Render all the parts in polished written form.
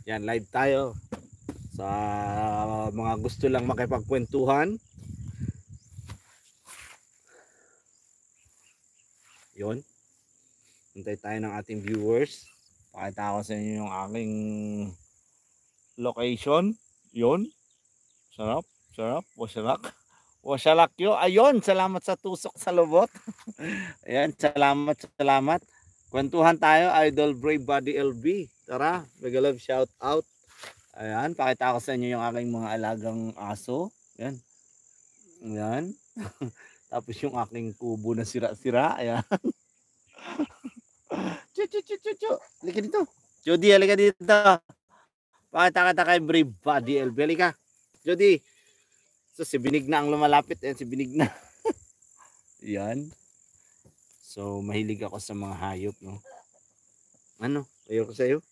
Yan, live tayo. Sa mga gusto lang makipagkwentuhan. Yun. Hintay tayo ng ating viewers. Pakita ko sa inyo yung aking location. Yun. Sarap. Sarap. Wasalak. Wasalak yun. Ayun. Salamat sa tusok sa lubot. Ayan. Salamat. Salamat. Kwentuhan tayo. Idol Brave Body LB. Tara. Mega love shout out. Ayan. Pakita ko sa inyo yung aking mga alagang aso. Ayan. Ayan. Tapos yung aking kubo na sira-sira. Ayan. Chu. Halika dito. Jody, halika dito. Pakita kita kay Brave Body LB. Halika. Jody. So, si Binig na ang lumalapit. Ayan, si Binig na. Yan. So, mahilig ako sa mga hayop, no? Ano? Ayoko sa'yo.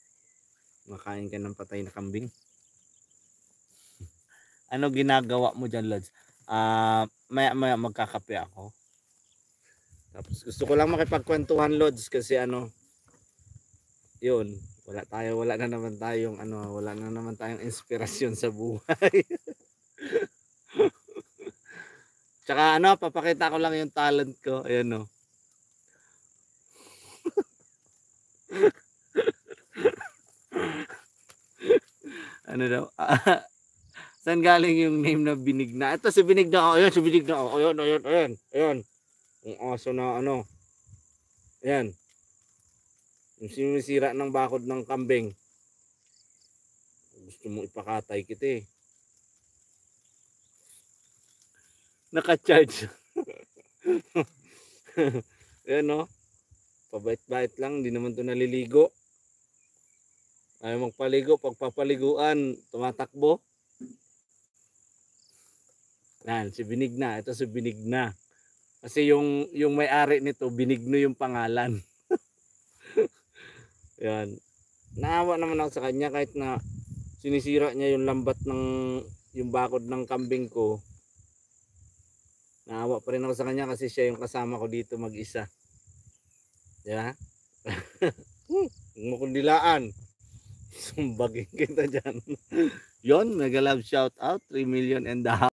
Makain ka ng patay na kambing. Ano ginagawa mo dyan, Lods? Maya magkakape ako. Tapos gusto ko lang makipagkwentuhan, Lods, kasi ano, yun, wala na naman tayong inspirasyon sa buhay. Tsaka ano, papakita ko lang yung talent ko. Ayan, no. Ano daw? Saan galing yung name na Binig na? Ito si Binig na. Ayan, si Binig na. Ayan. Yung aso na ano. Ayan. Yung sinisira ng bakod ng kambing. Gusto mo ipakatay kita eh. Naka-charge. Ayan, no? Pabait-bait lang. Hindi naman to naliligo. Ayaw magpaligo. Pagpapaliguan, tumatakbo. Yan, si Binig na. Ito si Binig na. Kasi yung may-ari nito, Binigno yung pangalan. Yan. Naawa naman ako sa kanya kahit na sinisira niya yung lambat ng yung bakod ng kambing ko. Naawa pa rin ako sa kanya kasi siya yung kasama ko dito mag-isa. Yeah? Huwag mo kundilaan. Sumbagin kita dyan. Yon, mega love shout out. 3 million and a half.